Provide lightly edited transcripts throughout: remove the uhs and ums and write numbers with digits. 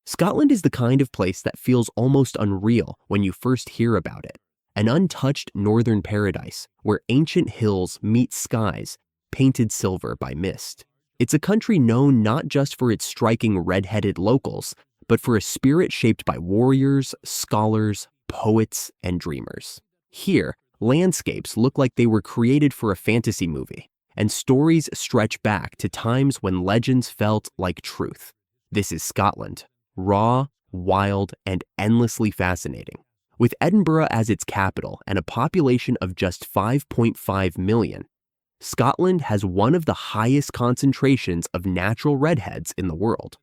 Scotland is the kind of place that feels almost unreal when you first hear about it. An untouched northern paradise where ancient hills meet skies painted silver by mist. It's a country known not just for its striking red-headed locals, but for a spirit shaped by warriors, scholars, poets, and dreamers. Here, landscapes look like they were created for a fantasy movie, and stories stretch back to times when legends felt like truth. This is Scotland, raw, wild, and endlessly fascinating. With Edinburgh as its capital and a population of just 5.5 million, Scotland has one of the highest concentrations of natural redheads in the world.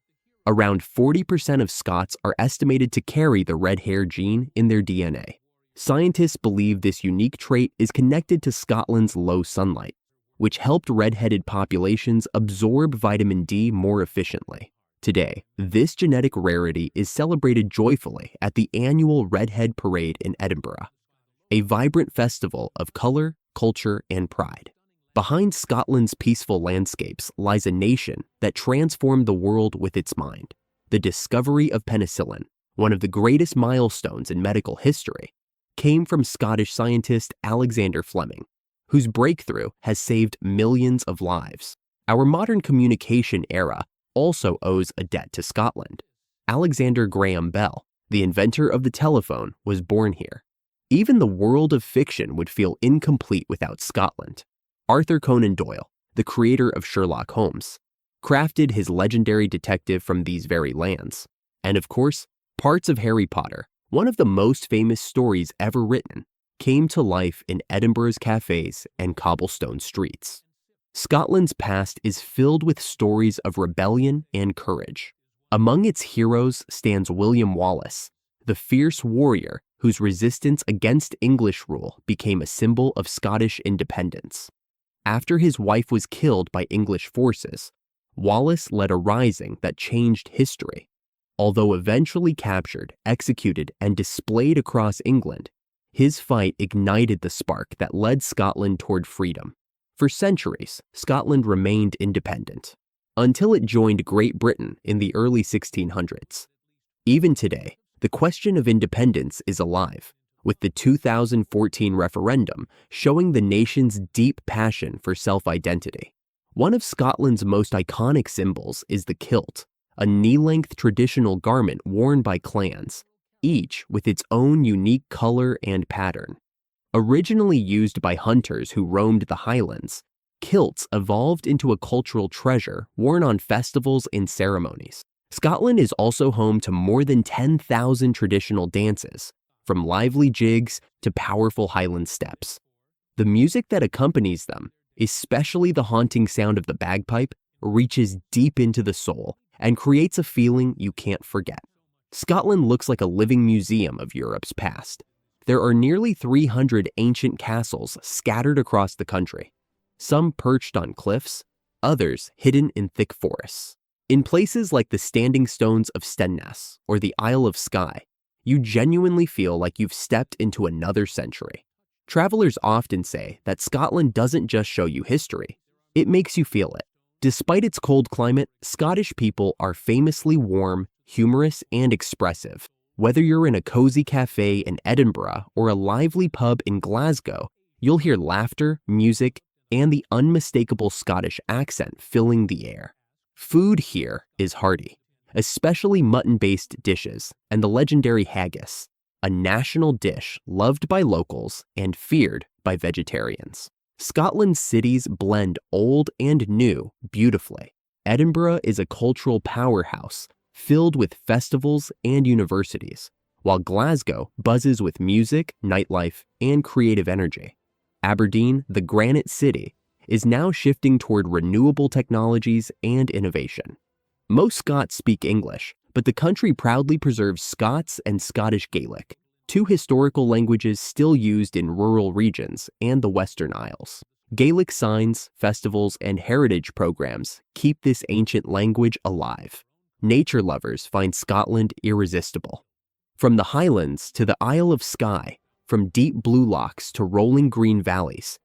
Around 40% of Scots are estimated to carry the red hair gene in their DNA. Scientists believe this unique trait is connected to Scotland's low sunlight, which helped redheaded populations absorb vitamin D more efficiently. Today, this genetic rarity is celebrated joyfully at the annual Redhead Parade in Edinburgh, a vibrant festival of color, culture, and pride. Behind Scotland's peaceful landscapes lies a nation that transformed the world with its mind. The discovery of penicillin, one of the greatest milestones in medical history, came from Scottish scientist Alexander Fleming, whose breakthrough has saved millions of lives. Our modern communication era also owes a debt to Scotland. Alexander Graham Bell, the inventor of the telephone, was born here. Even the world of fiction would feel incomplete without Scotland. Arthur Conan Doyle, the creator of Sherlock Holmes, crafted his legendary detective from these very lands. And of course, parts of Harry Potter, one of the most famous stories ever written, came to life in Edinburgh's cafes and cobblestone streets. Scotland's past is filled with stories of rebellion and courage. Among its heroes stands William Wallace, the fierce warrior whose resistance against English rule became a symbol of Scottish independence. After his wife was killed by English forces, Wallace led a rising that changed history. Although eventually captured, executed, and displayed across England, his fight ignited the spark that led Scotland toward freedom. For centuries, Scotland remained independent, until it joined Great Britain in the early 1600s. Even today, the question of independence is alive, with the 2014 referendum showing the nation's deep passion for self-identity. One of Scotland's most iconic symbols is the kilt, a knee-length traditional garment worn by clans, each with its own unique color and pattern. Originally used by hunters who roamed the Highlands, kilts evolved into a cultural treasure worn on festivals and ceremonies. Scotland is also home to more than 10,000 traditional dances, from lively jigs to powerful Highland steps. The music that accompanies them, especially the haunting sound of the bagpipe, reaches deep into the soul and creates a feeling you can't forget. Scotland looks like a living museum of Europe's past. There are nearly 300 ancient castles scattered across the country, some perched on cliffs, others hidden in thick forests. In places like the Standing Stones of Stenness or the Isle of Skye, you genuinely feel like you've stepped into another century. Travelers often say that Scotland doesn't just show you history, it makes you feel it. Despite its cold climate, Scottish people are famously warm, humorous, and expressive. Whether you're in a cozy cafe in Edinburgh or a lively pub in Glasgow, you'll hear laughter, music, and the unmistakable Scottish accent filling the air. Food here is hearty, especially mutton-based dishes and the legendary haggis, a national dish loved by locals and feared by vegetarians. Scotland's cities blend old and new beautifully. Edinburgh is a cultural powerhouse filled with festivals and universities, while Glasgow buzzes with music, nightlife, and creative energy. Aberdeen, the Granite City, is now shifting toward renewable technologies and innovation. Most Scots speak English, but the country proudly preserves Scots and Scottish Gaelic, two historical languages still used in rural regions and the Western Isles. Gaelic signs, festivals, and heritage programs keep this ancient language alive. Nature lovers find Scotland irresistible. From the Highlands to the Isle of Skye, from deep blue lochs to rolling green valleys,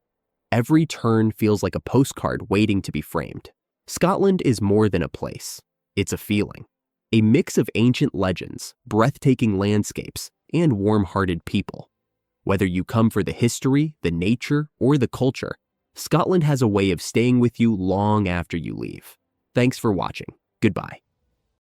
every turn feels like a postcard waiting to be framed. Scotland is more than a place. It's a feeling. A mix of ancient legends, breathtaking landscapes, and warm-hearted people. Whether you come for the history, the nature, or the culture, Scotland has a way of staying with you long after you leave. Thanks for watching. Goodbye.